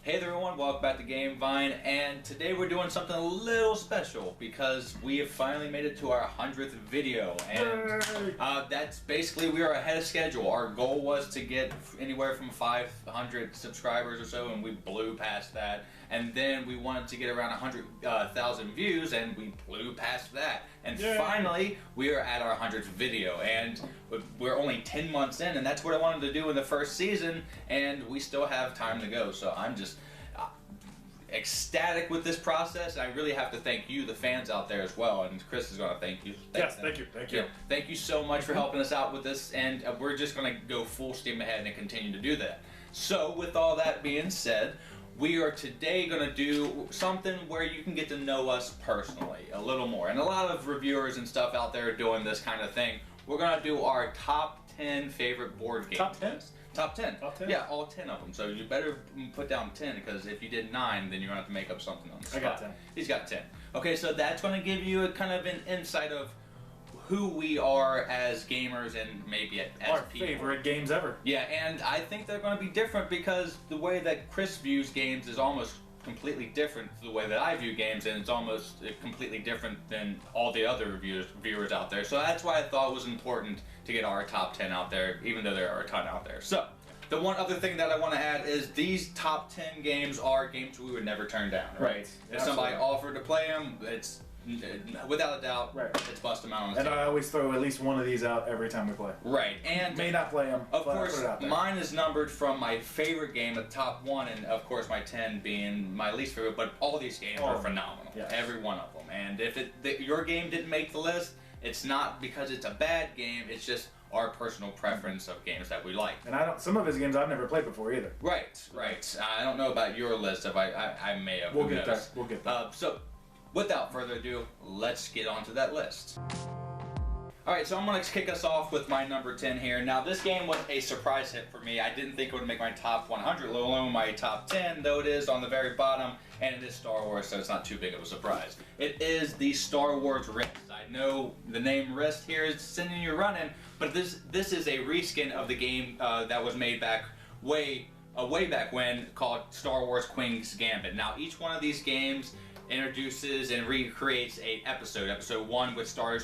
Hey there everyone, welcome back to GameVine, and today we're doing something a little special because we have finally made it to our 100th video, and that's basically, we are ahead of schedule. Our goal was to get anywhere from 500 subscribers or so, and we blew past that, and then we wanted to get around 100,000 views, and we blew past that, and finally we are at our 100th video, and we're only 10 months in, and that's what I wanted to do in the first season, and we still have time to go, so I'm just ecstatic with this process. I really have to thank you, the fans out there as well, and Chris is going to thank you. Thank you. Yeah, thank you so much for helping us out with this, and we're just going to go full steam ahead and continue to do that. So with all that being said, we are today going to do something where you can get to know us personally a little more, and a lot of reviewers and stuff out there are doing this kind of thing. We're going to do our top 10 favorite board games. Top 10? Top 10. Top 10? Yeah, all 10 of them. So you better put down 10, because if you did 9, then you're going to have to make up something on the spot. I got 10. He's got 10. Okay, so that's going to give you a kind of an insight of who we are as gamers and maybe as our people. favorite games ever. Yeah, and I think they're going to be different because the way that Chris views games is almost completely different to the way that I view games, and it's almost completely different than all the other viewers out there. So that's why I thought it was important to get our top 10 out there, even though there are a ton out there. So the one other thing that I want to add is these top 10 games are games we would never turn down, right? If somebody offered to play them, it's without a doubt, it's bust them out on the table. I always throw at least one of these out every time we play. Right, and may not play them. Of course, mine is numbered from my favorite game at the top 1, and of course my 10 being my least favorite. But all these games are phenomenal, every one of them. And if your game didn't make the list, it's not because it's a bad game. It's just our personal preference of games that we like. And some of his games I've never played before either. Right. I don't know about your list. If I may have. We'll get there. We'll get there. So, without further ado, let's get onto that list. Alright, so I'm going to kick us off with my number 10 here. Now, this game was a surprise hit for me. I didn't think it would make my top 100, let alone my top 10, though it is on the very bottom, and it is Star Wars, so it's not too big of a surprise. It is the Star Wars Rift. I know the name Rift here is sending you running, but this is a reskin of the game that was made back way back when, called Star Wars Queen's Gambit. Now, each one of these games introduces and recreates a episode. Episode 1 with Star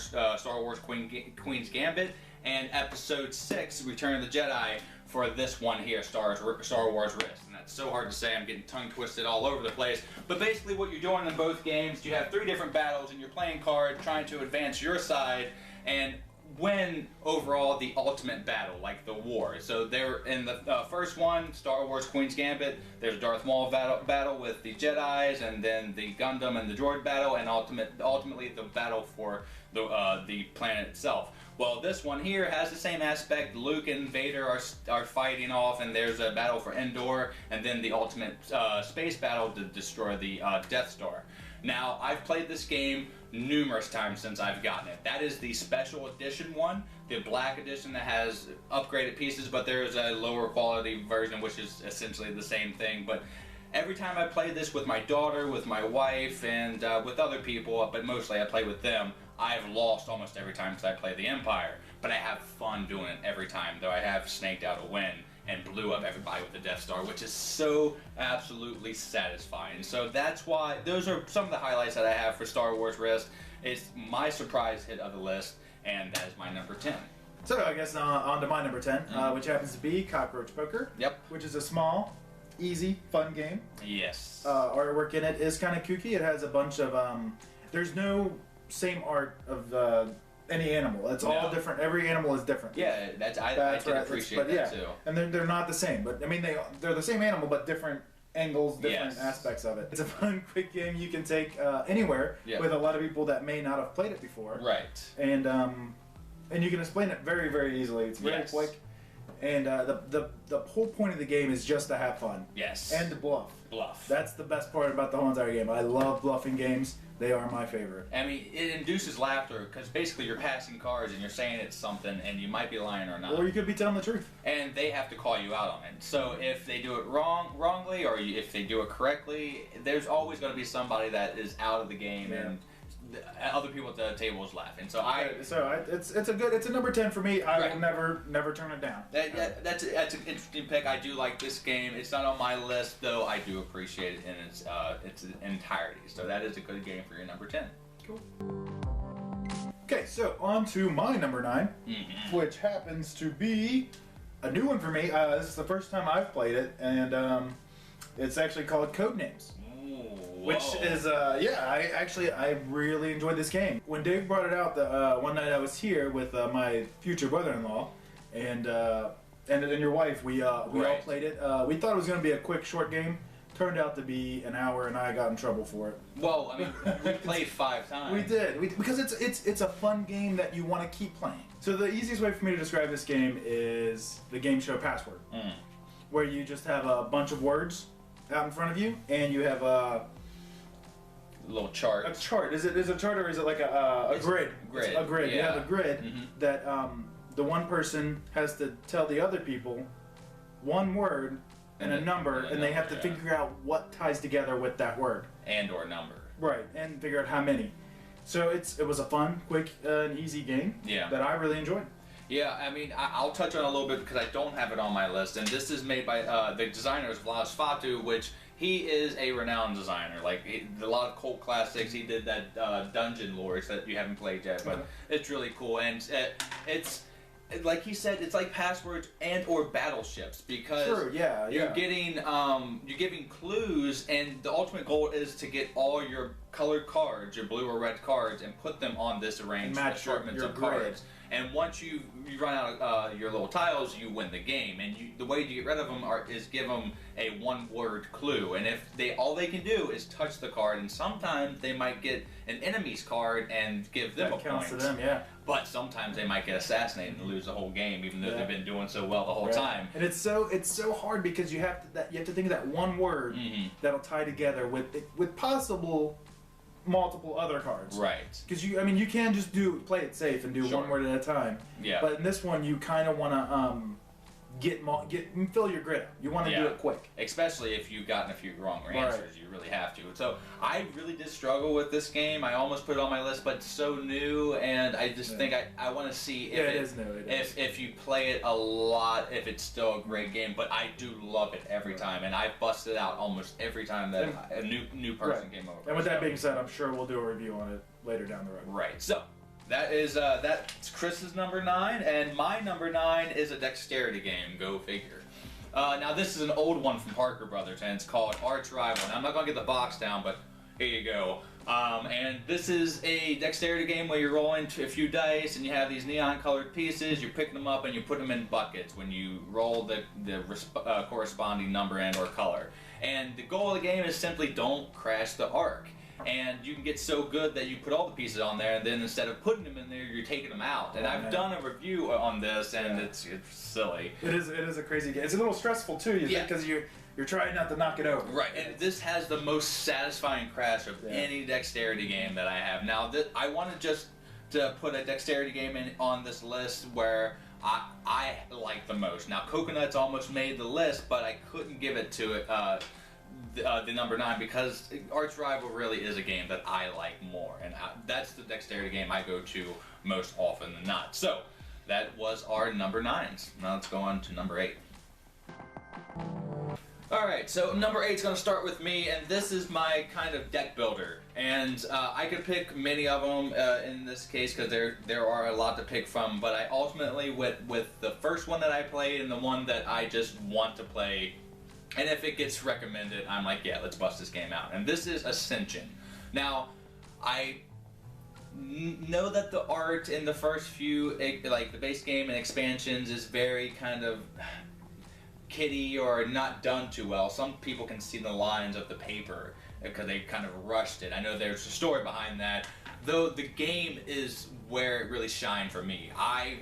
Wars Queen's Gambit, and Episode 6, Return of the Jedi, for this one here, Star Wars Rift. And that's so hard to say, I'm getting tongue twisted all over the place. But basically what you're doing in both games, you have 3 different battles, and you're playing card, trying to advance your side, and win overall the ultimate battle, like the war. So they're in the first one, Star Wars Queen's Gambit, there's a Darth Maul battle with the Jedis, and then the Gundam and the droid battle, and ultimately the battle for the planet itself. Well, this one here has the same aspect. Luke and Vader are fighting off, and there's a battle for Endor, and then the ultimate space battle to destroy the Death Star. Now, I've played this game numerous times since I've gotten it. That is the special edition one, the black edition that has upgraded pieces, but there is a lower quality version which is essentially the same thing. But every time I play this with my daughter, with my wife, and with other people, but mostly I play with them, I've lost almost every time because I play the Empire. But I have fun doing it every time, though I have snaked out a win and blew up everybody with the Death Star, which is so absolutely satisfying. So that's why, those are some of the highlights that I have for Star Wars Rift. It's my surprise hit of the list, and that is my number 10. So I guess on to my number 10, which happens to be Cockroach Poker. Yep. Which is a small, easy, fun game. Yes. Artwork in it is kind of kooky. It has a bunch of, there's no same art of any animal. It's all different. Every animal is different. Yeah, I did appreciate that too. And they're not the same, but I mean they're the same animal, but different angles, different aspects of it. It's a fun, quick game you can take anywhere with a lot of people that may not have played it before. Right. And you can explain it very, very easily. It's very quick. And the whole point of the game is just to have fun. Yes. And to bluff. Bluff. That's the best part about the whole entire game. I love bluffing games. They are my favorite. I mean, it induces laughter because basically you're passing cards and you're saying it's something and you might be lying or not. Or you could be telling the truth. And they have to call you out on it. So if they do it wrongly, or if they do it correctly, there's always going to be somebody that is out of the game and other people at the table is laughing. So it's a number 10 for me. I will never turn it down. That's an interesting pick. I do like this game. It's not on my list though. I do appreciate it in its entirety. So that is a good game for your number 10. Cool. Okay, so on to my number 9, which happens to be a new one for me. This is the first time I've played it, and it's actually called Codenames. Which is, I really enjoyed this game. When Dave brought it out, the one night I was here with my future brother-in-law and your wife, we all played it. We thought it was going to be a quick, short game. Turned out to be an hour, and I got in trouble for it. Well, I mean, we played 5 times. We did, because it's a fun game that you want to keep playing. So the easiest way for me to describe this game is the game show Password, where you just have a bunch of words out in front of you, and you have a little chart. A chart. Is it a chart or is it like a grid? Grid. A grid. Yeah. You have a grid that the one person has to tell the other people one word and a number, and they have to figure out what ties together with that word. And or number. Right, and figure out how many. So it was a fun, quick, and easy game that I really enjoyed. Yeah, I mean, I'll touch on it a little bit because I don't have it on my list, and this is made by the designer is Vlad Fatu, which he is a renowned designer. Like a lot of cult classics. He did that Dungeon Lords that you haven't played yet, but it's really cool, and it's like he said, it's like Passwords and or Battleships because you're giving clues, and the ultimate goal is to get all your colored cards, your blue or red cards, and put them on this arranged assortments of cards. And once you run out your little tiles, you win the game. And the way to get rid of them is give them a one-word clue. And if all they can do is touch the card, and sometimes they might get an enemy's card and give them a point. That counts to them, yeah. But sometimes they might get assassinated and lose the whole game, even though they've been doing so well the whole time. And it's so hard because you have to think of that one word that'll tie together with possible multiple other cards. Right. Because you can just play it safe and do one word at a time. Yeah. But in this one, you kind of want to fill your grid up. You want to do it quick. Especially if you've gotten a few wrong answers, you really have to. So I really did struggle with this game. I almost put it on my list, but it's so new, and I just think I want to see if it is new. If you play it a lot, if it's still a great game. But I do love it every time, and I busted out almost every time that a new person came over. And with that being said, I'm sure we'll do a review on it later down the road. Right. So that's Chris's number 9, and my number 9 is a dexterity game. Go figure. Now this is an old one from Parker Brothers, and it's called Arch Rival. Now I'm not gonna get the box down, but here you go. And this is a dexterity game where you're rolling a few dice, and you have these neon-colored pieces. You're picking them up, and you put them in buckets when you roll the corresponding number and or color. And the goal of the game is simply don't crash the arc. And you can get so good that you put all the pieces on there, and then instead of putting them in there, you're taking them out. And I've done a review on this, and it's silly. It is a crazy game. It's a little stressful too, because you're trying not to knock it over. Right, and this has the most satisfying crash of any dexterity game that I have. Now, I wanted just to put a dexterity game on this list where I like the most. Now, Coconuts almost made the list, but I couldn't give it to it. The number 9 because Arch Rival really is a game that I like more, and that's the dexterity game I go to most often than not. So that was our number 9s. Now let's go on to number 8. Alright, so number 8 is going to start with me, and this is my kind of deck builder. And I could pick many of them in this case because there are a lot to pick from, but I ultimately went with the first one that I played and the one that I just want to play. And if it gets recommended, I'm like, yeah, let's bust this game out. And this is Ascension. Now, I know that the art in the first few, like the base game and expansions, is very kind of kiddie or not done too well. Some people can see the lines of the paper because they kind of rushed it. I know there's a story behind that, though the game is where it really shined for me. I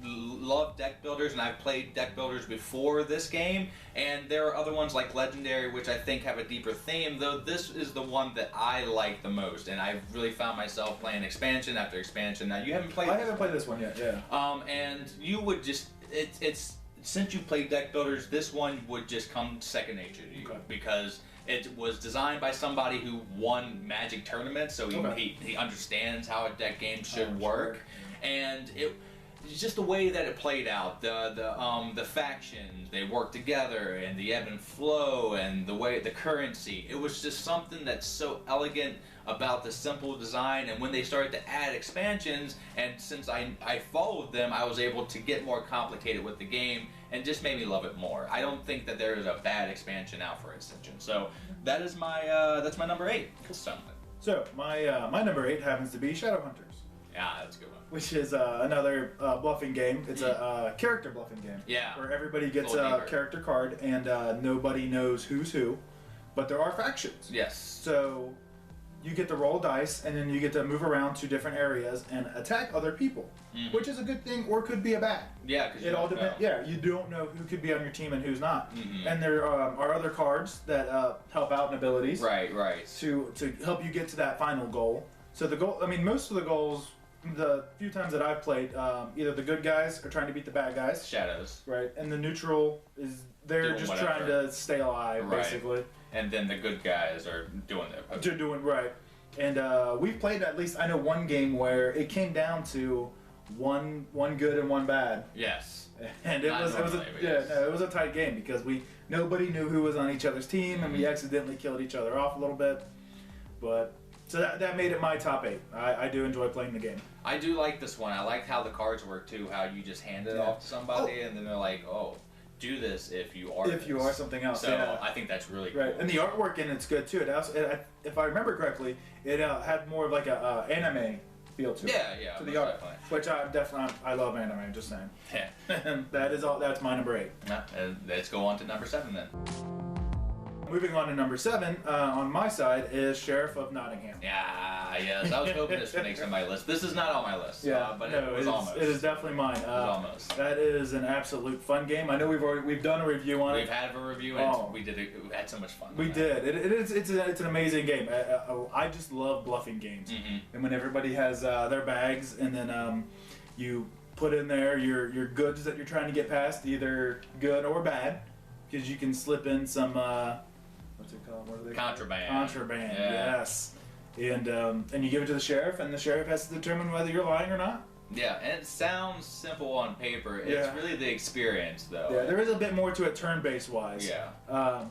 love deck builders, and I've played deck builders before this game, and there are other ones like Legendary which I think have a deeper theme, though this is the one that I like the most, and I've really found myself playing expansion after expansion. Now you haven't played I haven't played this one yet, and you would just it's since you played deck builders, this one would just come second nature to you because it was designed by somebody who won Magic tournaments, so he understands how a deck game should work, and it's just the way that it played out, the factions, they work together, and the ebb and flow, and the currency. It was just something that's so elegant about the simple design, and when they started to add expansions, and since I followed them, I was able to get more complicated with the game, and just made me love it more. I don't think that there is a bad expansion out for Ascension. So that is that's my number 8. So my number 8 happens to be Shadowhunters. Yeah, that's a good one. Which is another bluffing game. It's a character bluffing game. Yeah. Where everybody gets a character card and nobody knows who's who, but there are factions. Yes. So you get to roll dice and then you get to move around to different areas and attack other people, which is a good thing or could be a bad. Yeah, because it all depends. Yeah, you don't know who could be on your team and who's not. And there are other cards that help out in abilities. Right. To help you get to that final goal. So the goal, I mean, most of the goals, the few times that I've played, either the good guys are trying to beat the bad guys. Shadows. Right. And the neutral is they're just trying to stay alive, basically. And then the good guys are doing their... They're doing, right. And we've played at least, I know, one game where it came down to one good and one bad. Yes. And it was a tight game because nobody knew who was on each other's team, and we accidentally killed each other off a little bit. But so that made it my top 8. I do enjoy playing the game. I do like this one. I like how the cards work too. How you just hand it off to somebody, and then they're like, "Oh, do this if you are you are something else." So I think that's really cool. Right, and the artwork in it's good too. It also, if I remember correctly, it had more of like a anime feel to it. Yeah. To the art, which I love anime. Just saying. Yeah. That's my number 8. Let's go on to number 7 then. Moving on to number 7, on my side is Sheriff of Nottingham. Yeah, yes. I was hoping this would make it on my list. This is not on my list. But no, it was almost. It is definitely mine. Almost. That is an absolute fun game. I know we've done a review on it. We've had a review, and we had so much fun. We did. It's an amazing game. I just love bluffing games. And when everybody has their bags, and then you put in there your goods that you're trying to get past, either good or bad, because you can slip in some. What's it called? What are they Contraband. called? Contraband, yes. And you give it to the sheriff, and the sheriff has to determine whether you're lying or not. Yeah, and it sounds simple on paper. It's really the experience, though. Yeah, there is a bit more to it turn-based wise. Yeah.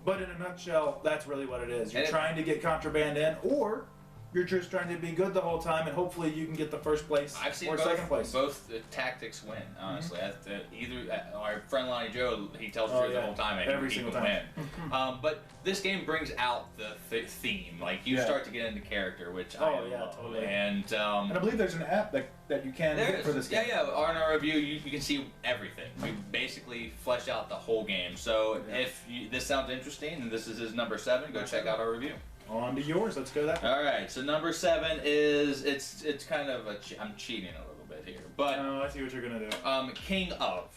But in a nutshell, that's really what it is. You're trying to get contraband in, or you're just trying to be good the whole time, and hopefully you can get the first place or second place. Both the tactics win, honestly. Either our friend Lonnie Joe, he tells the truth the whole time, and every he single can time. win. But this game brings out the theme. Like, you start to get into character, which I love. Totally. And I believe there's an app that you can get for this game. Yeah. On our review, you can see everything. We basically flesh out the whole game. So if this sounds interesting, and this is his number 7, go check out our review. On to yours. Let's go that way. All right. So number 7 is it's kind of I'm cheating a little bit here, but I see what you're gonna do. King of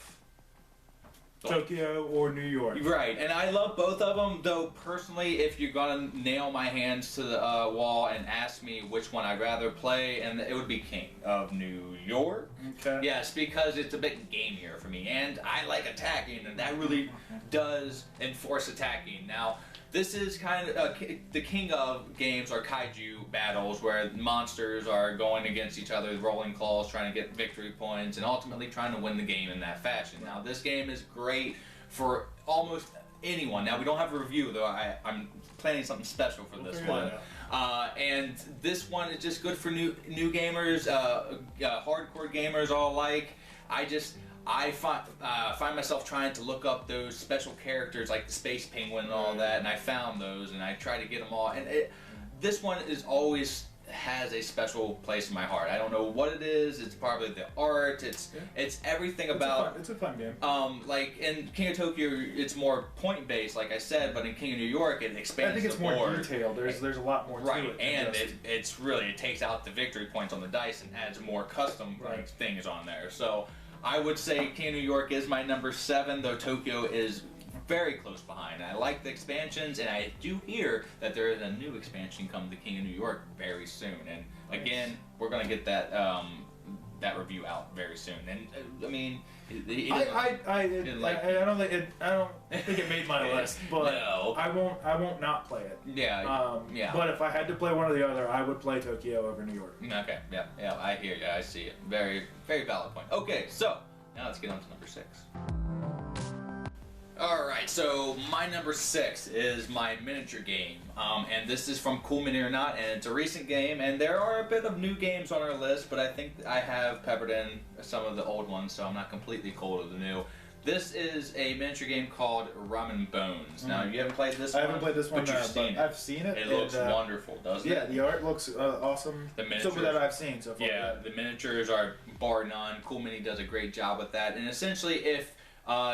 Tokyo or New York. Right, and I love both of them. Though personally, if you're gonna nail my hands to the wall and ask me which one I'd rather play, and it would be King of New York. Okay. Yes, because it's a bit gamier for me, and I like attacking, and that really does enforce attacking. Now, this is kind of the King of games are kaiju battles where monsters are going against each other, rolling claws, trying to get victory points, and ultimately trying to win the game in that fashion. Now, this game is great for almost anyone. Now, we don't have a review, though. I'm planning something special for this one. And this one is just good for new gamers, hardcore gamers all alike. I find myself trying to look up those special characters like the Space Penguin and all that, and I found those, and I try to get them all. And this one always has a special place in my heart. I don't know what it is. It's probably the art. It's everything about. It's a fun game. Like in King of Tokyo, it's more point based, like I said, but in King of New York, it expands. I think it's more detailed. There's a lot more to it. Right, and it takes out the victory points on the dice and adds more custom things on there. So I would say King of New York is my number 7, though Tokyo is very close behind. I like the expansions, and I do hear that there is a new expansion coming to King of New York very soon. And again, we're going to get that that review out very soon. And I mean, I don't think it made my list, but no. I won't not play it. Yeah, yeah. But if I had to play one or the other, I would play Tokyo over New York. Okay, yeah, I hear you. I see it. Very, very valid point. Okay, so now let's get on to number 6. Alright, so my number 6 is my miniature game, and this is from Cool Mini or Not, and it's a recent game, and there are a bit of new games on our list, but I think I have peppered in some of the old ones, so I'm not completely cold to the new. This is a miniature game called Ramen Bones. Now, you haven't played this one? I haven't played this one, but you've seen it. I've seen it. It looks wonderful, doesn't it? Yeah, the art looks awesome. The miniatures, so that I've seen so far. Yeah, the miniatures are bar none. Cool Mini does a great job with that, and essentially if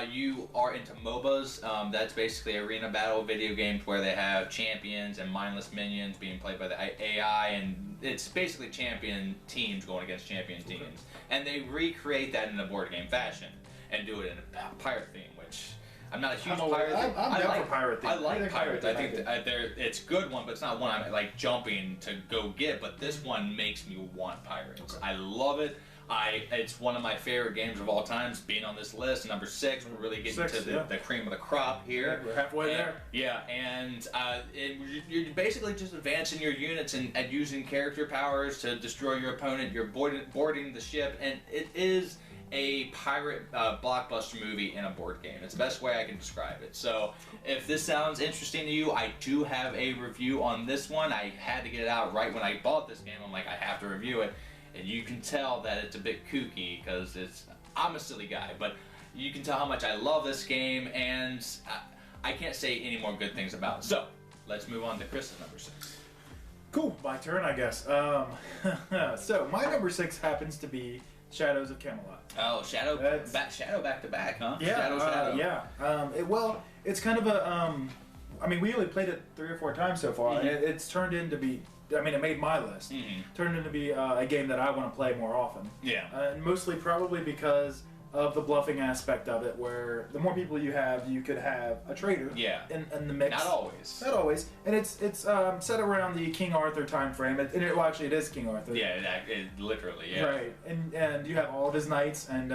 you are into MOBAs, that's basically arena battle video games where they have champions and mindless minions being played by the AI, and it's basically champion teams going against champion teams. And they recreate that in a board game fashion and do it in a pirate theme, which I'm not a huge pirate. I'm down for pirate theme. I like pirates. I think it's a good one, but it's not one I'm like jumping to go get. But this one makes me want pirates. Okay. I love it. It's one of my favorite games of all times. Being on this list, number 6, we're really getting to the cream of the crop here. Yeah, we're halfway there. Yeah, and you're basically just advancing your units and using character powers to destroy your opponent. You're boarding the ship, and it is a pirate blockbuster movie in a board game. It's the best way I can describe it. So if this sounds interesting to you, I do have a review on this one. I had to get it out right when I bought this game. I'm like, I have to review it. And you can tell that it's a bit kooky because I'm a silly guy, but you can tell how much I love this game, and I can't say any more good things about it. So let's move on to Chris's number 6. Cool, my turn, I guess. So my number 6 happens to be Shadows of Camelot. Oh, Shadow back to back, huh? Yeah, Shadow. Yeah. It's kind of a. I mean, we only played it 3 or 4 times so far, and it's turned into be. I mean, it made my list. Turned into be a game that I want to play more often. Yeah. And mostly probably because of the bluffing aspect of it, where the more people you have, you could have a trader. Yeah. In the mix. Not always. Not always. And it's set around the King Arthur time frame. Actually, it is King Arthur. Yeah, it literally. Yeah. Right. And you have all of his knights, and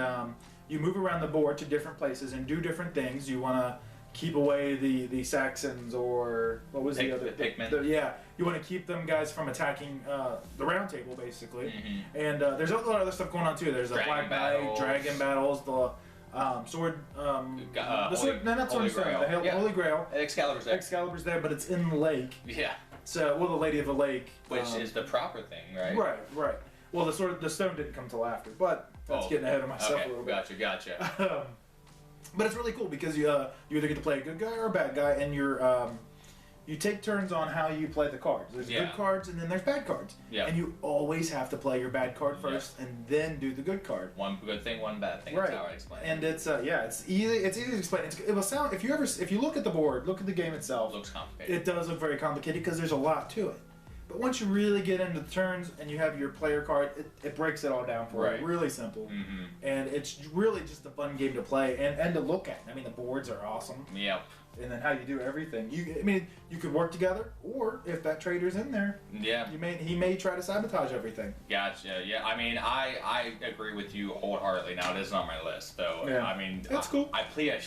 you move around the board to different places and do different things. You want to keep away the Saxons, or what was the other? The Pigmen. You want to keep them guys from attacking the Round Table, basically. And there's a lot of other stuff going on too. There's a Black Knight, dragon battles, the sword, the sword. No, not sword. The Holy Grail. Excalibur's there, but it's in the lake. Yeah. So, the Lady of the Lake, which is the proper thing, right? Right. Well, the stone didn't come till after, but that's getting ahead of myself a little bit. Gotcha. But it's really cool because you either get to play a good guy or a bad guy, and you take turns on how you play the cards. There's good cards and then there's bad cards. Yeah. And you always have to play your bad card first and then do the good card. One good thing, one bad thing. Right. That's how I explain it. And it's easy to explain. It will sound if you look at the board, look at the game itself. It looks complicated. It does look very complicated because there's a lot to it. But once you really get into the turns and you have your player card, it breaks it all down for you. Really simple. And it's really just a fun game to play and to look at. I mean, the boards are awesome. Yep. And then how you do everything. You could work together, or if that trader's in there, he may try to sabotage everything. Gotcha. Yeah. I mean, I agree with you wholeheartedly. Now it is on my list, though. Yeah. I mean, that's cool. I play a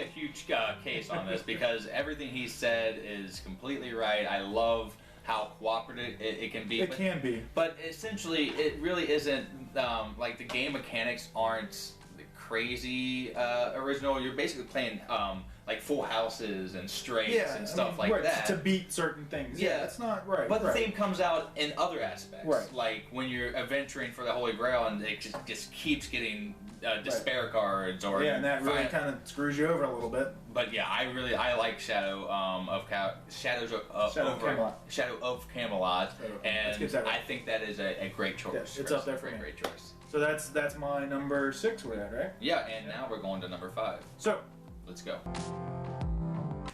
huge case on this because everything he said is completely right. I love how cooperative it can be. It can be. But essentially, it really isn't, like, the game mechanics aren't crazy original. You're basically playing, like, full houses and straights and stuff like that. To beat certain things. Yeah, it's not right. But the theme comes out in other aspects. Right. Like, when you're adventuring for the Holy Grail and it just keeps getting despair cards or... Yeah, and that really kind of screws you over a little bit. But yeah, I like Shadow of Camelot, and I think that is a great choice. Yeah, it's up there for me. Great choice. So that's my number 6 we're at, right? Yeah, and now we're going to number 5. So let's go.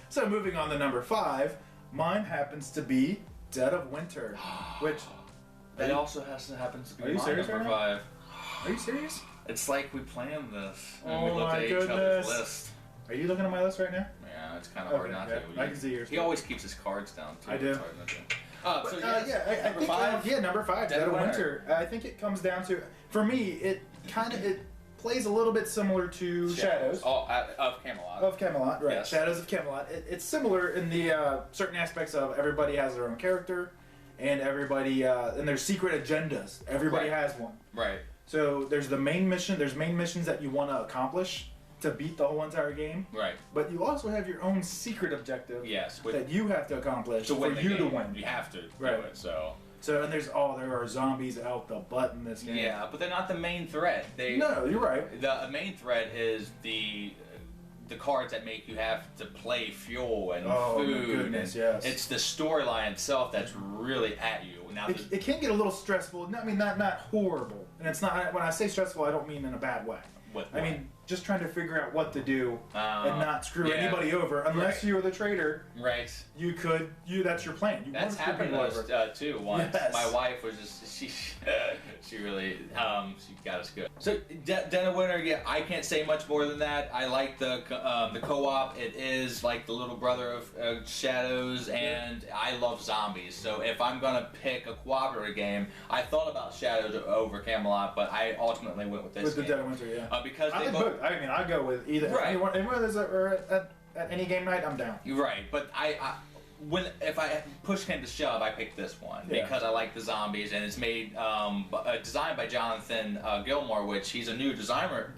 So moving on to number 5, mine happens to be Dead of Winter, which that also happens to be my number 5. Are you serious? It's like we planned this and we looked at each other's list. Are you looking at my list right now? Yeah, it's kind of hard not to. I can see yours. He always keeps his cards down too. I do. I think five? number 5, Dead of Winter. I think it comes down to, for me, it plays a little bit similar to Shadows. Of Camelot. Of Camelot, right. Yes. Shadows of Camelot. It's similar in the certain aspects of everybody has their own character, and everybody, and there's secret agendas. Everybody has one. Right. So there's the main mission, there's main missions that you want to accomplish to beat the whole entire game. Right. But you also have your own secret objective Yes. that you have to accomplish to win for the you game. to win. You have to do it, so... So, and there are zombies out the butt in this game. Yeah, but they're not the main threat. No, you're right. The main threat is the cards that make you have to play fuel and food. My goodness, and yes. It's the storyline itself that's really at you. Now, it can get a little stressful. I mean, not horrible. And it's not, when I say stressful, I don't mean in a bad way. I mean, just trying to figure out what to do and not screw anybody over. Unless you're the traitor, you could. That's your plan. That's happened to us too once. Yes. My wife was just she really she got us good. So Dead of Winter, yeah, I can't say much more than that. I like the co-op. It is like the little brother of Shadows, and I love zombies. So if I'm gonna pick a cooperative game, I thought about Shadows over Camelot, but I ultimately went with this. With the Dead of Winter, yeah. Because they both. I mean, I go with either. Right. Anyone that's at any game night, I'm down. You're right, but if I push came to shove, I picked this one because I like the zombies, and it's made designed by Jonathan Gilmore, which he's a new designer,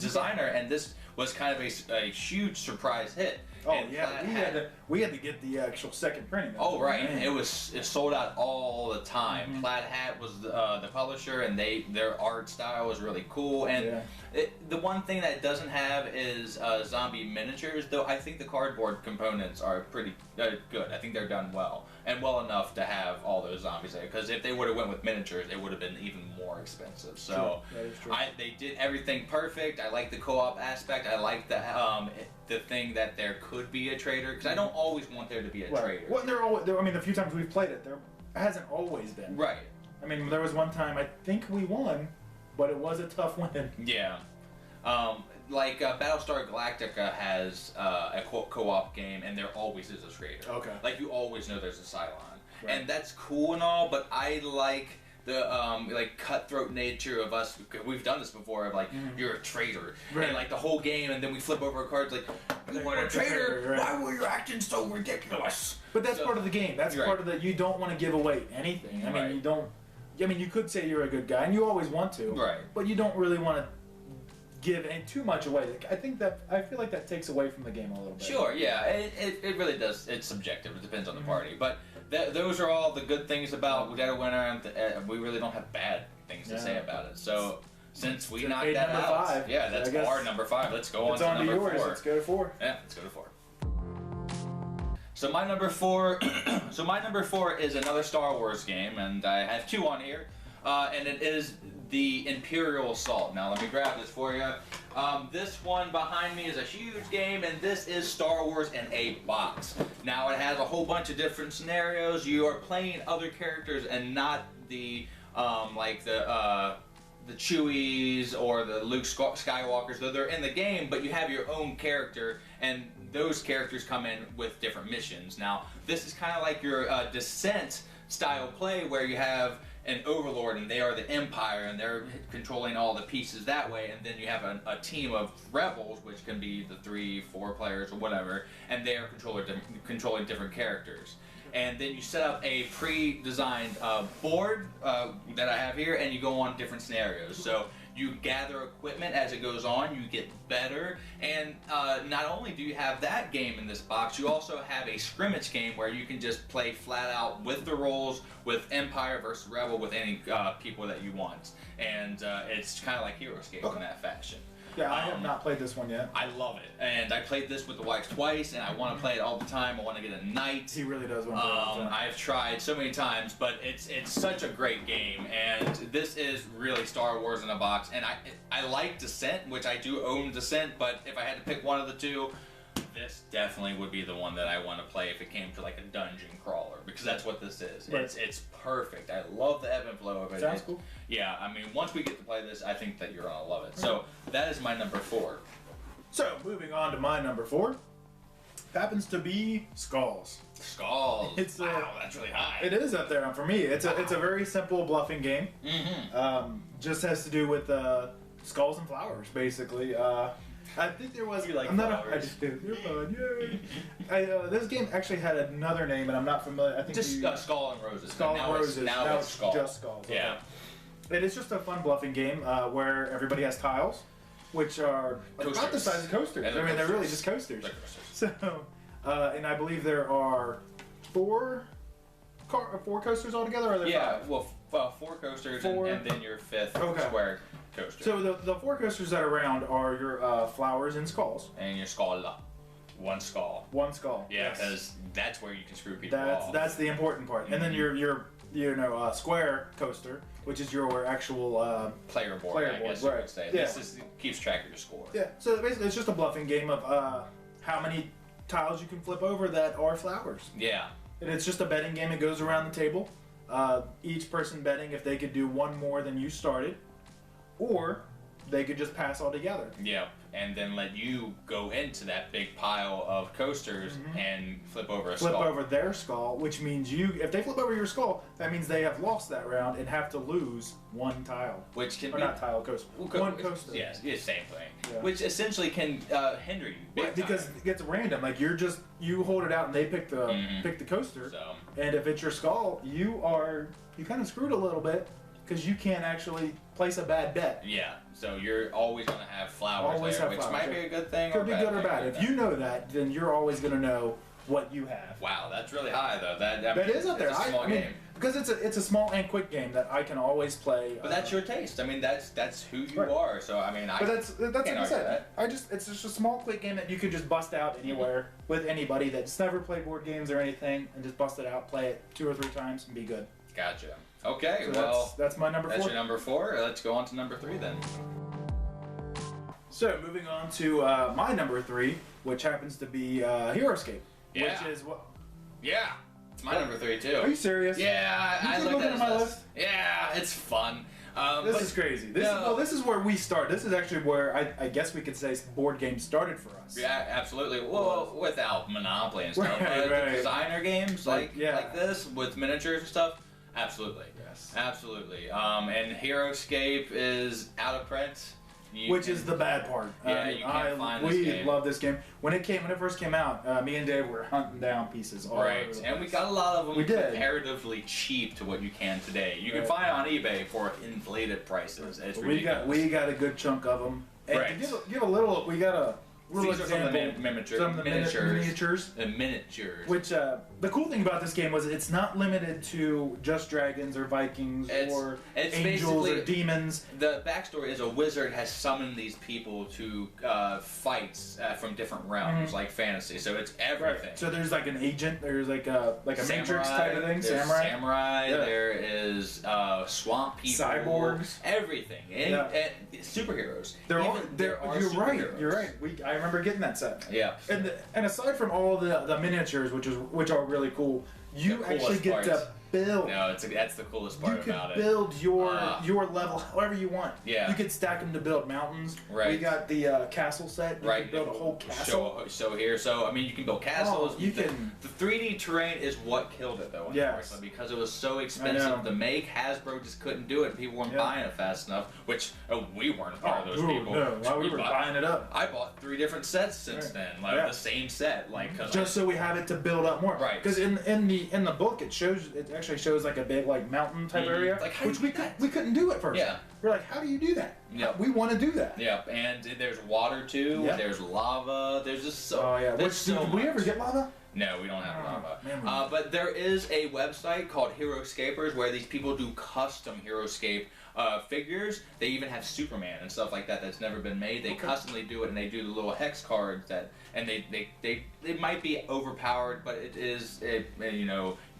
and this was kind of a huge surprise hit. Oh, and yeah, we had to get the actual second printing. Oh, right. It sold out all the time. Mm-hmm. Plaid Hat was the publisher, and their art style was really cool. And the one thing that it doesn't have is zombie miniatures, though I think the cardboard components are pretty good. I think they're done well, and well enough to have all those zombies there. Because if they would have went with miniatures, it would have been even more expensive. So that is true. They did everything perfect. I like the co-op aspect. I like the thing that there could be a traitor, because I don't always want there to be a traitor. Well, I mean, the few times we've played it, there hasn't always been. Right. I mean, there was one time I think we won, but it was a tough win. Yeah. Like Battlestar Galactica has a co-op game, and there always is a traitor. Okay. Like, you always know there's a Cylon. Right. And that's cool and all, but I like the like cutthroat nature of us. We've done this before of like you're a traitor, and like the whole game, and then we flip over our cards like you were a traitor. Why were you acting so ridiculous? But that's part of the game. That's part of the. You don't want to give away anything. I mean, you don't. I mean, you could say you're a good guy, and you always want to. Right. But you don't really want to give too much away. I feel like that takes away from the game a little bit. Sure. Yeah. It really does. It's subjective. It depends on the party, but. Those are all the good things about Dead of Winter, and we really don't have bad things to say about it. So, since we knocked that out, 5. That's our number 5. Let's go on to number 4. Let's go to 4. Yeah, let's go to 4. So my number 4, is another Star Wars game, and I have 2 on here, and it is the Imperial Assault. Now let me grab this for you. This one behind me is a huge game, and this is Star Wars in a box. Now it has a whole bunch of different scenarios. You are playing other characters and not the like the Chewies or the Luke Skywalkers, though they're in the game, but you have your own character, and those characters come in with different missions. Now this is kind of like your Descent style play, where you have an overlord, and they are the Empire, and they're controlling all the pieces that way, and then you have a team of rebels, which can be the 3-4 players or whatever, and they are controlling different characters. And then you set up a pre-designed board that I have here, and you go on different scenarios. So you gather equipment as it goes on, you get better, and not only do you have that game in this box, you also have a scrimmage game where you can just play flat out with the rolls, with Empire versus Rebel, with any people that you want. And it's kind of like HeroScape in that fashion. Yeah, I have not played this one yet. I love it, and I played this with the wife twice, and I want to play it all the time. I want to get a knight. He really does want to play it all the time. I've tried so many times, but it's such a great game, and this is really Star Wars in a box. And I like Descent, which I do own Descent, but if I had to pick one of the two, this definitely would be the one that I want to play if it came to like a dungeon crawler, because that's what this is. Right. It's perfect. I love the ebb and flow of it. Sounds cool. Yeah, I mean, once we get to play this, I think that you're gonna love it. So that is my number 4. So moving on to my number 4. happens to be Skulls. Skulls. Wow, that's really high. It is up there for me. It's a very simple bluffing game. Just has to do with skulls and flowers, basically. I think there was. You like flowers? I just do. They're fun, yay! This game actually had another name, and I'm not familiar. I think just Skull and Roses. Skull and Roses. Now it's Skull. Just Skulls. Yeah. Okay. It is just a fun bluffing game where everybody has tiles, which are about the size of coasters. I mean, they're really just coasters. So, and I believe there are four coasters altogether. Or are there five? Well, 4 coasters and then your 5th square coaster. So the 4 coasters that are around are your flowers and skulls. And your skull. One skull. One skull. Yeah, because that's where you can screw people off. That's the important part. And then your square coaster, which is your actual player board, I guess you would say. Yeah. This keeps track of your score. Yeah. So basically, it's just a bluffing game of how many tiles you can flip over that are flowers. Yeah. And it's just a betting game. It goes around the table. Each person betting if they could do one more than you started, or they could just pass altogether. Yep, and then let you go into that big pile of coasters and flip over a skull. Flip over their skull, which means if they flip over your skull, that means they have lost that round and have to lose one tile. Which can or be... not tile, coaster. One coaster. Yes, same thing. Yeah. Which essentially can hinder you big because time. it gets random. Like you hold it out and they pick the coaster. So. And if it's your skull, you kind of screwed a little bit because you can't actually place a bad bet. Yeah, so you're always going to have flowers there, which might be a good thing Could be good or bad. If you know that, then you're always going to know what you have. Wow, that's really high though. That is up there. It's a small game. Because it's a small and quick game that I can always play. But that's your taste. I mean, that's who you are. So I mean, but that's like I said. That. It's just a small quick game that you could just bust out anywhere with anybody that's never played board games or anything, and just bust it out, play it 2 or 3 times, and be good. Gotcha. Okay, so well, that's my number 4. That's your number 4. Let's go on to number 3 then. So moving on to my number 3, which happens to be HeroScape, which is what. Yeah, it's my number 3 too. Are you serious? Yeah, I looked at my list. Yeah, it's fun. This is crazy. This is where we start. This is actually where I guess we could say board games started for us. Yeah, absolutely. Well, without Monopoly and stuff, but the designer games like this with miniatures and stuff. Absolutely. Yes. Absolutely. And HeroScape is out of print. Which is the bad part. Yeah, you can't find this game. We love this game. When it first came out, me and Dave were hunting down pieces all over the place. And we got a lot of them comparatively cheap cheap to what you can today. You can find on eBay for inflated prices. It's ridiculous. We got a good chunk of them. And to give a little, we got a little example. Some of the miniatures. The miniatures. Which the cool thing about this game was it's not limited to just dragons or Vikings or angels or demons. The backstory is a wizard has summoned these people to fights from different realms, like fantasy. So it's everything. Right. So there's like an agent. There's like a Matrix type of thing. Samurai. Yeah. There is swamp people. Cyborgs. everything. And superheroes. You're right. I remember getting that set. Yeah. And aside from all the miniatures, which are really cool, you actually get to build. No, that's the coolest part about it. You can build your level however you want. Yeah. You could stack them to build mountains. Right. We got the castle set. You can build a whole castle. So I mean, you can build castles. You can. The 3D terrain is what killed it, though. Unfortunately, because it was so expensive to make. Hasbro just couldn't do it. And people weren't buying it fast enough. Which we weren't a part of those people. No, we were buying it up. I bought 3 different sets since then, the same set, just so we have it to build up more. Right. Because in the book it actually shows like a big mountain type area, which we couldn't do at first. Yeah. We're like, how do you do that? Yep. We want to do that. Yep. And there's water too. Yep. There's lava. There's just so. Oh yeah. Did we ever get lava? No, we don't have lava. Man, but there is a website called HeroScapers where these people do custom HeroScape figures. They even have Superman and stuff like that that's never been made. They customly do it, and they do the little hex cards and they might be overpowered, but it is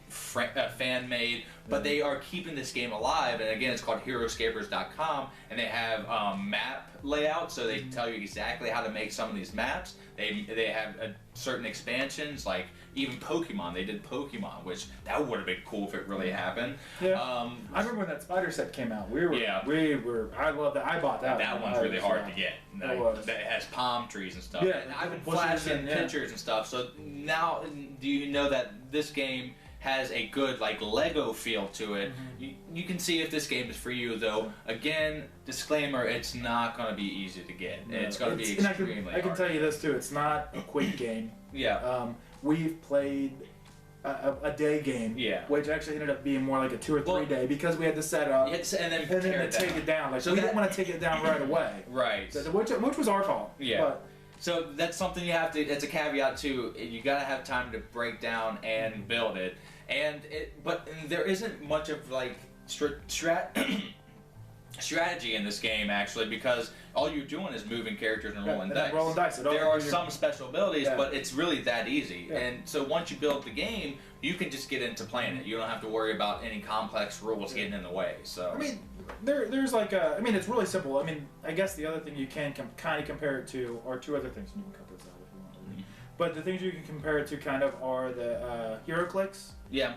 fan made. But they are keeping this game alive, and again, it's called HeroScapers.com, and they have map layout, so they tell you exactly how to make some of these maps. They have certain expansions like even Pokemon. They did Pokemon, which that would have been cool if it really happened. Yeah. I remember when that spider set came out. We were. I love that. I bought that. That one's really hard to get. It was. It has palm trees and stuff. Yeah, And I've been flashing pictures and stuff. So now, do you know that this game has a good like Lego feel to it? You can see if this game is for you, though. Again, disclaimer: it's not going to be easy to get. No, it's going to be extremely hard. I can tell you this too: it's not a quick game. Yeah. We've played a day game, which actually ended up being more like a 2 or 3 day because we had to set up and then take it down. Like, so we didn't want to take it down right away. Right. So, which was our fault. Yeah. But, so that's something you have to. It's a caveat too. You gotta have time to break down and build it. But there isn't much of like strategy in this game actually, because all you're doing is moving characters and rolling dice. There are some special abilities, but it's really that easy. Yeah. And so once you build the game, you can just get into playing it. You don't have to worry about any complex rules getting in the way. So I mean, there's like I mean, it's really simple. I mean, I guess the other thing you can kind of compare it to are 2 other things, and you can cut this out if you want. But the things you can compare it to kind of are the HeroClix,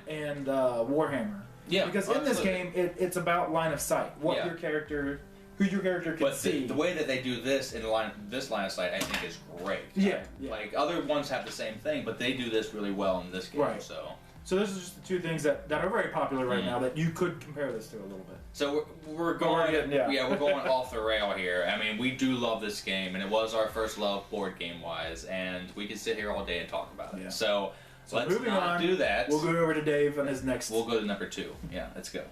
and Warhammer. Yeah, because in this game, it's about line of sight. What your character, who your character can see. The way that they do this in this line of sight, I think, is great. Yeah. Like other ones have the same thing, but they do this really well in this game. Right. So this is just the 2 things that are very popular right now that you could compare this to a little bit. So we're going, we're going off the rail here. I mean, we do love this game, and it was our first love board game wise, and we could sit here all day and talk about it. Yeah. So let's moving not do that. We'll go over to Dave on his next. We'll go to number 2. Yeah, let's go.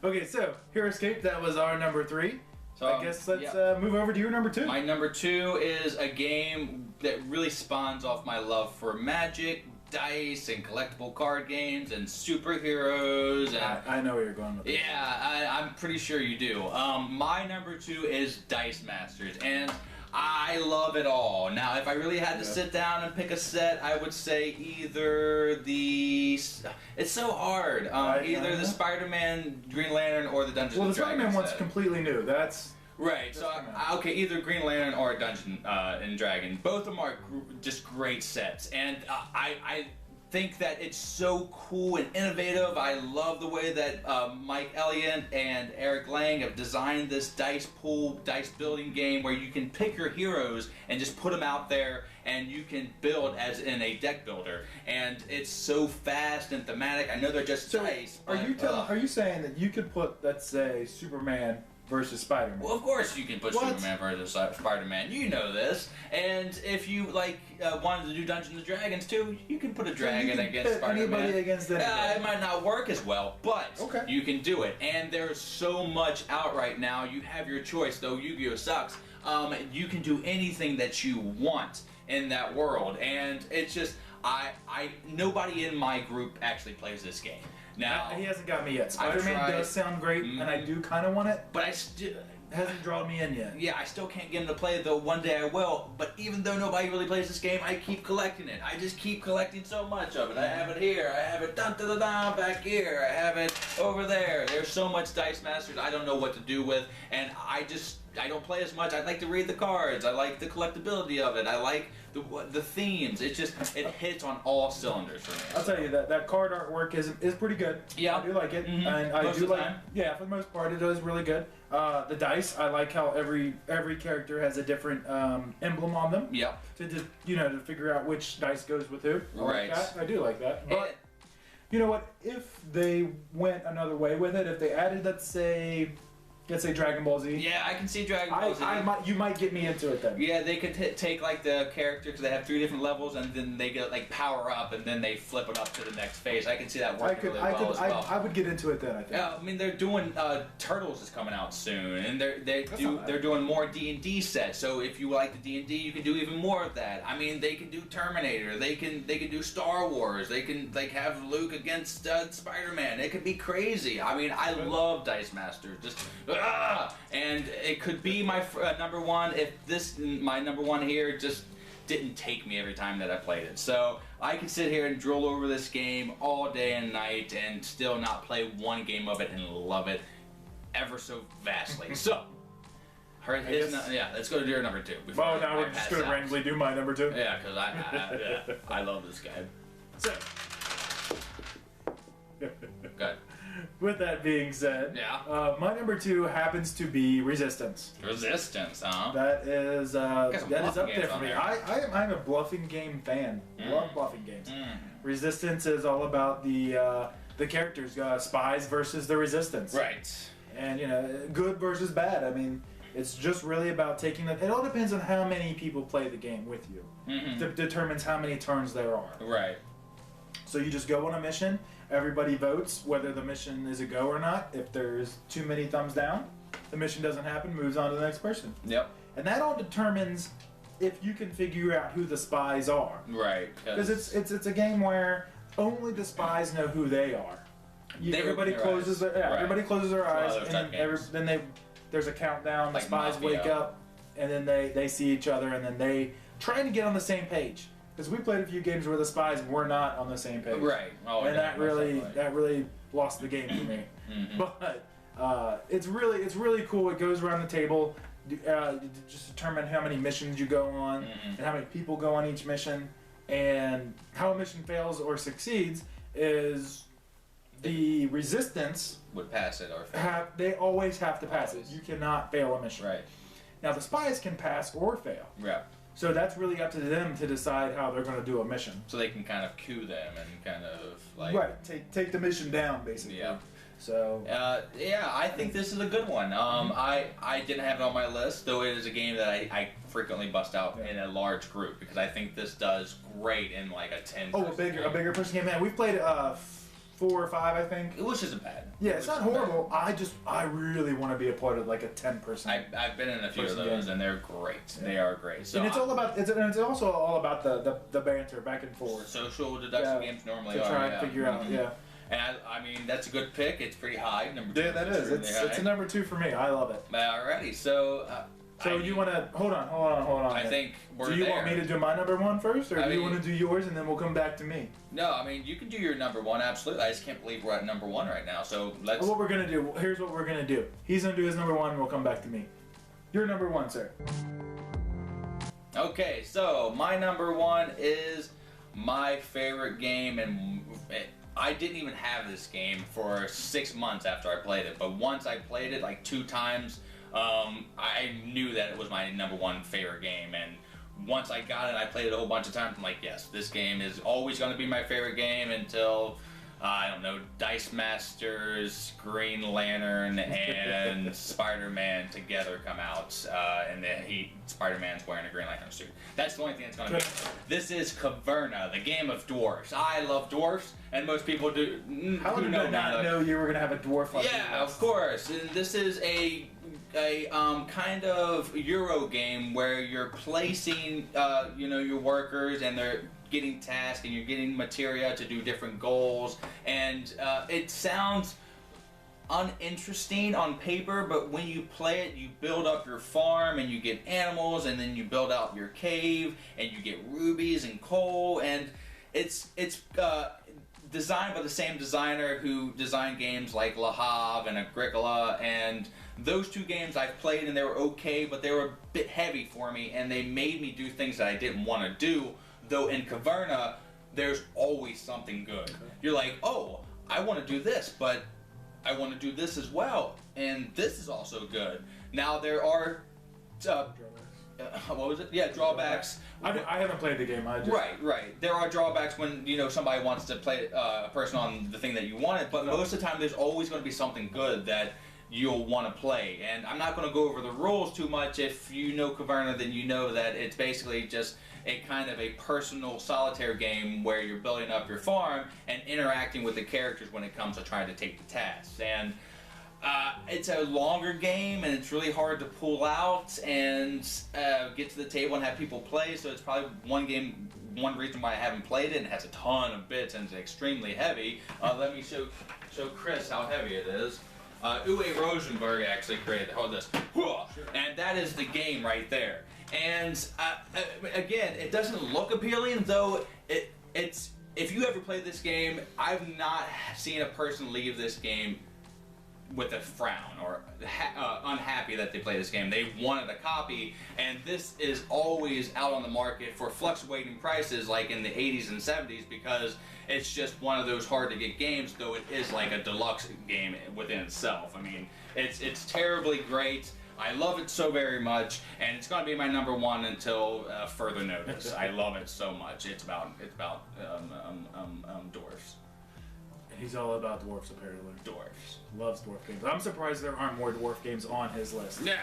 Okay, so HeroScape, that was our number 3. So I guess let's move over to your number 2. My number 2 is a game that really spawns off my love for Magic, dice, and collectible card games, and superheroes. And I know where you're going with this. Yeah, I'm pretty sure you do. My number 2 is Dice Masters, and I love it all. Now, if I really had to sit down and pick a set, I would say either the... It's so hard. Either the Spider-Man, Green Lantern, or the Dungeons & Dragons. Well, the Spider-Man one's completely new. That's... Right, so okay, either Green Lantern or Dungeon and Dragon. Both of them are just great sets, and I think that it's so cool and innovative. I love the way that Mike Elliott and Eric Lang have designed this dice pool, dice building game where you can pick your heroes and just put them out there, and you can build as in a deck builder. And it's so fast and thematic. I know they're just dice. Are you saying that you could put, let's say, Superman versus Spider-Man? Well, of course you can put Superman versus Spider-Man. You know this. And if you wanted to do Dungeons and Dragons too, you can put a dragon against Spider-Man. Anybody against that? It might not work as well, but you can do it. And there's so much out right now. You have your choice, though Yu-Gi-Oh! Sucks. You can do anything that you want in that world. And it's just, nobody in my group actually plays this game. Now, he hasn't got me yet. Spider-Man does sound great, and I do kind of want it, but I still hasn't drawn me in yet. Yeah, I still can't get him to play it, though one day I will. But even though nobody really plays this game, I keep collecting it. I just keep collecting so much of it. I have it here, I have it back here, I have it over there. There's so much Dice Masters I don't know what to do with, and I don't play as much. I like to read the cards. I like the collectability of it. I like the themes. It hits on all cylinders for me. I'll tell you that card artwork is pretty good. Yeah, I do like it, and I do like. Yeah, for the most part, it is really good. The dice, I like how every character has a different emblem on them. Yep. To just to figure out which dice goes with who. Right. I do like that. But you know what? If they went another way with it, if they added, let's say Dragon Ball Z. Yeah, I can see Dragon Ball Z. You might get me into it then. Yeah, they could take like the character, because they have 3 different levels, and then they get like power up, and then they flip it up to the next phase. I can see that working really well as well. I would get into it then, I think. Yeah, I mean they're doing Turtles is coming out soon, and they're doing more D&D sets. So if you like the D&D, you can do even more of that. I mean, they can do Terminator. They can do Star Wars. They can have Luke against Spider-Man. It could be crazy. I mean, I love Dice Masters. Just. And it could be my number 1 if my number 1 here just didn't take me every time that I played it. So I could sit here and drool over this game all day and night and still not play one game of it and love it ever so vastly. So Yeah, let's go to your number 2. Well, now we're just going to randomly do my number 2. Yeah, because I love this game. So, Good. with that being said, Yeah. my number 2 happens to be Resistance. Resistance, huh? That is up there for me. there. I'm a bluffing game fan. Love bluffing games. Resistance is all about the characters, spies versus the Resistance. Right. And good versus bad. I mean, it's just really about taking it all depends on how many people play the game with you. It determines how many turns there are. Right. So you just go on a mission, everybody votes whether the mission is a go or not. If there's too many thumbs down, the mission doesn't happen, moves on to the next person. Yep. And that all determines if you can figure out who the spies are. Right. Because it's a game where only the spies know who they are. Everybody closes their eyes, and then there's a countdown. The spies wake up, and then they see each other, and then they trying to get on the same page. Because we played a few games where the spies were not on the same page. Right. Oh, and that really lost the game for me. But it's really cool. It goes around the table. Just determine how many missions you go on and how many people go on each mission, and how a mission fails or succeeds is the Resistance would pass it or fail. They always have to pass it. You cannot fail a mission. Right. Now the spies can pass or fail. Yeah. So that's really up to them to decide how they're going to do a mission. So they can kind of cue them and kind of like... Right, take the mission down, basically. Yeah. So... yeah, I think this is a good one. I didn't have it on my list, though it is a game that I frequently bust out in a large group, because I think this does great in like a 10 Oh, a bigger person game. Man, we've played 4 or 5, I think. Which isn't bad. Yeah, it's not horrible. I really want to be a part of like a 10-person. I've been in a few of those, and they're great. Yeah. They are great. So and it's all about. It's also all about the banter back and forth. Social deduction games normally to try and figure out. Yeah. And I mean, that's a good pick. It's pretty high. Number 2. Yeah, that is. It's a number 2 for me. I love it. Alrighty, so. So you want to hold on? I think we're there. Do you want me to do my number 1 first, or do you want to do yours and then we'll come back to me? No, I mean you can do your number 1 absolutely. I just can't believe we're at number 1 right now. So let's. What we're gonna do? Here's what we're gonna do. He's gonna do his number 1, and we'll come back to me. Your number 1, sir. Okay, so my number 1 is my favorite game, and I didn't even have this game for 6 months after I played it. But once I played it like 2 times. I knew that it was my number 1 favorite game, and once I got it, I played it a whole bunch of times. I'm like, yes, this game is always going to be my favorite game until, I don't know, Dice Masters, Green Lantern, and Spider-Man together come out, and then Spider-Man's wearing a Green Lantern suit. That's the only thing that's going to be. This is Caverna, the game of dwarves. I love dwarves, and most people do. How did I not know you were going to have a dwarf like Yeah, of course. And this is a kind of Euro game where you're placing your workers, and they're getting tasks, and you're getting materia to do different goals, and it sounds uninteresting on paper, but when you play it, you build up your farm, and you get animals, and then you build out your cave, and you get rubies and coal, and it's designed by the same designer who designed games like Le Havre and Agricola, and those 2 games I've played, and they were okay, but they were a bit heavy for me, and they made me do things that I didn't want to do, though in Caverna, there's always something good. You're like, oh, I want to do this, but I want to do this as well, and this is also good. Now, there are... what was it? Yeah, drawbacks. I haven't played the game. Right. There are drawbacks when somebody wants to play a person on the thing that you wanted, but most of the time there's always going to be something good that you'll want to play. And I'm not going to go over the rules too much. If you know Caverna, then you know that it's basically just a kind of a personal solitaire game where you're building up your farm and interacting with the characters when it comes to trying to take the tasks. And it's a longer game, and it's really hard to pull out and get to the table and have people play, so it's probably one reason why I haven't played it, and it has a ton of bits and it's extremely heavy. Let me show Chris how heavy it is. Uwe Rosenberg actually created this. And that is the game right there. And again, it doesn't look appealing, though it's if you ever played this game, I've not seen a person leave this game with a frown or unhappy that they play this game. They wanted a copy, and this is always out on the market for fluctuating prices like in the 80s and 70s because it's just one of those hard to get games, though it is like a deluxe game within itself. I mean, it's terribly great. I love it so very much, and it's going to be my number one until further notice. I love it so much. It's about dwarfs. He's all about dwarfs, apparently. Dwarfs. Loves dwarf games. I'm surprised there aren't more dwarf games on his list. Yeah,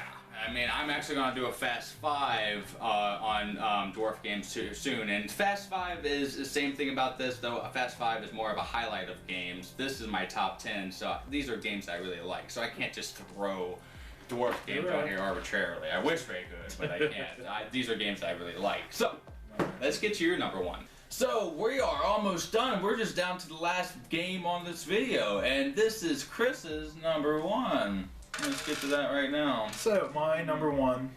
I mean, I'm actually going to do a Fast 5 on dwarf games soon, and Fast 5 is the same thing about this, though Fast 5 is more of a highlight of games. This is my top 10, so these are games I really like, so I can't just throw dwarf games on here arbitrarily. I wish I could, but I can't. These are games I really like. So, let's get to your number one. So, we are almost done. We're just down to the last game on this video, and this is Chris's number one. Let's get to that right now. So, my number one,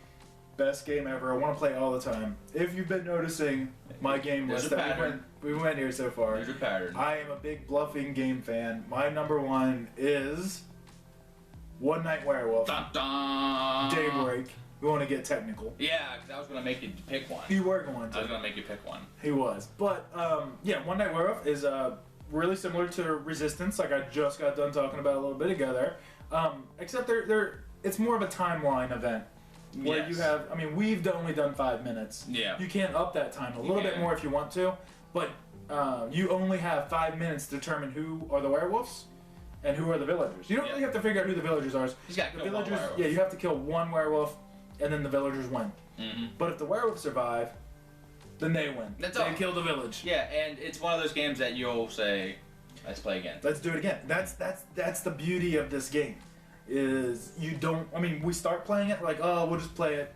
best game ever. I want to play all the time. If you've been noticing my game list that we went here so far, there's your pattern. I am a big bluffing game fan. My number one is One Night Werewolf. Dun, dun. Daybreak. We want to get technical. Yeah, because I was going to make you pick one. You were going to. I was going to make you pick one. He was. But, yeah, One Night Werewolf is really similar to Resistance, like I just got done talking about a little bit ago there. Except it's more of a timeline event. Where you have, I mean, we've only done 5 minutes. Yeah. You can up that time a little bit more if you want to, but you only have 5 minutes to determine who are the werewolves and who are the villagers. You don't really have to figure out who the villagers are. You got to kill one werewolf. Yeah, you have to kill one werewolf, and then the villagers win. Mm-hmm. But if the werewolves survive, then they win. They kill the village. Yeah, and it's one of those games that you'll say, let's play again. Let's do it again. That's the beauty of this game. Is you don't, I mean, we start playing it like, oh, we'll just play it.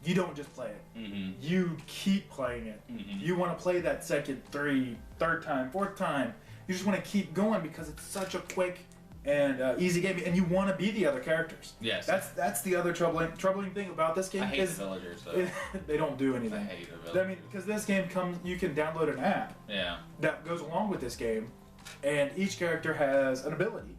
You don't just play it. Mm-hmm. You keep playing it. Mm-hmm. You want to play that second, third time, fourth time. You just want to keep going because it's such a quick and easy game, and you want to be the other characters. Yes. That's the other troubling thing about this game. I hate the villagers, though. They don't do anything. I hate the villagers. I mean, because this game you can download an app. Yeah. That goes along with this game, and each character has an ability.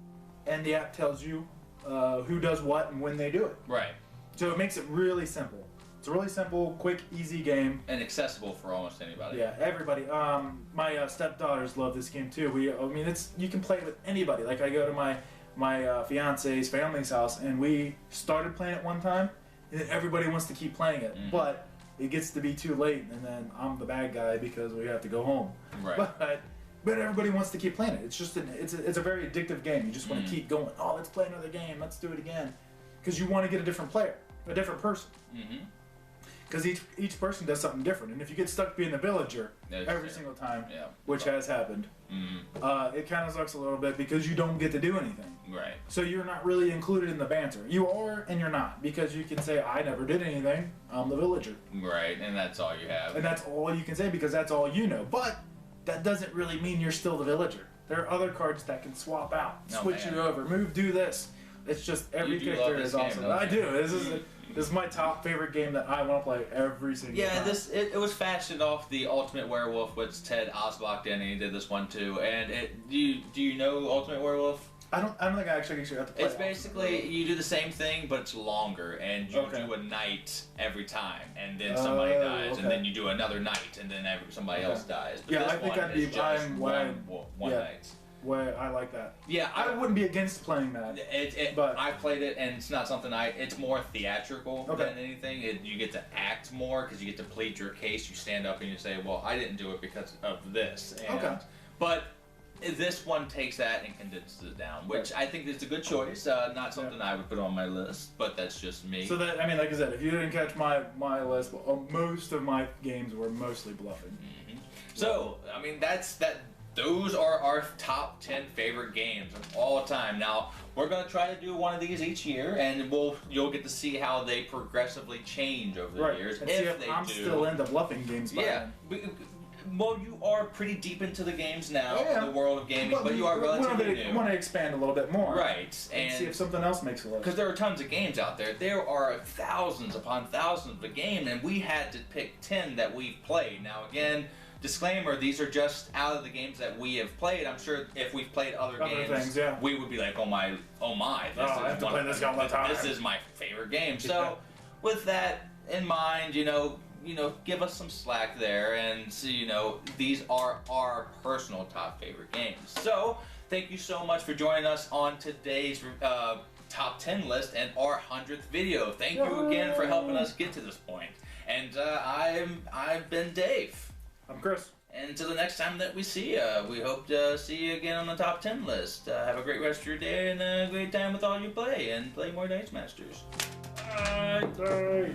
And the app tells you who does what and when they do it. Right. So it makes it really simple. It's a really simple, quick, easy game. And accessible for almost anybody. Yeah, everybody. My stepdaughters love this game too. You can play it with anybody. Like I go to my fiance's family's house and we started playing it one time, and then everybody wants to keep playing it. Mm-hmm. But it gets to be too late, and then I'm the bad guy because we have to go home. Right. But everybody wants to keep playing it. It's just it's a very addictive game. You just want to keep going. Oh, let's play another game. Let's do it again. Because you want to get a different player, a different person. Because each person does something different. And if you get stuck being the villager every single time, which has happened, it kind of sucks a little bit because you don't get to do anything. Right. So you're not really included in the banter. You are and you're not, because you can say, I never did anything. I'm the villager. Right, and that's all you have. And that's all you can say because that's all you know. But that doesn't really mean you're still the villager. There are other cards that can swap out, switch you over, move, do this. It's just every character is awesome. I do. This is my top favorite game that I want to play every single time. Yeah, it was fashioned off the Ultimate Werewolf, which Ted Osbach did, and he did this one too. And do you know Ultimate Werewolf? I don't think I actually have to play. It's basically you do the same thing, but it's longer, and you do a night every time, and then somebody dies, and then you do another night, and then somebody else dies. But yeah, I think I'd be one night. Well, I like that. Yeah, I wouldn't be against playing that. But I played it, and it's not something it's more theatrical than anything. You get to act more because you get to plead your case. You stand up and you say, "Well, I didn't do it because of this." But this one takes that and condenses it down, which I think is a good choice. Not something I would put on my list, but that's just me. So that, I mean, like I said, if you didn't catch my list, most of my games were mostly bluffing. Mm-hmm. So I mean, those are our top 10 favorite games of all time. Now, we're going to try to do one of these each year, and you'll get to see how they progressively change over the years. And if I'm still into bluffing games by then. Well, you are pretty deep into the games now, the world of gaming, but you are relatively new. I want to expand a little bit more. Right. And see if something else makes a list. Because there are tons of games out there. There are thousands upon thousands of games, and we had to pick 10 that we've played. Now, again, disclaimer, these are just out of the games that we have played. I'm sure if we've played other games, things, yeah. we would be like, oh my, I have to play this game all the time. This is my favorite game. So, with that in mind, give us some slack there, and these are our personal top favorite games. So, thank you so much for joining us on today's top 10 list and our 100th video. Thank you again for helping us get to this point. And I've been Dave. I'm Chris. And until the next time that we see you, we hope to see you again on the top 10 list. Have a great rest of your day and a great time with all you play, and play more Dice Masters. Bye.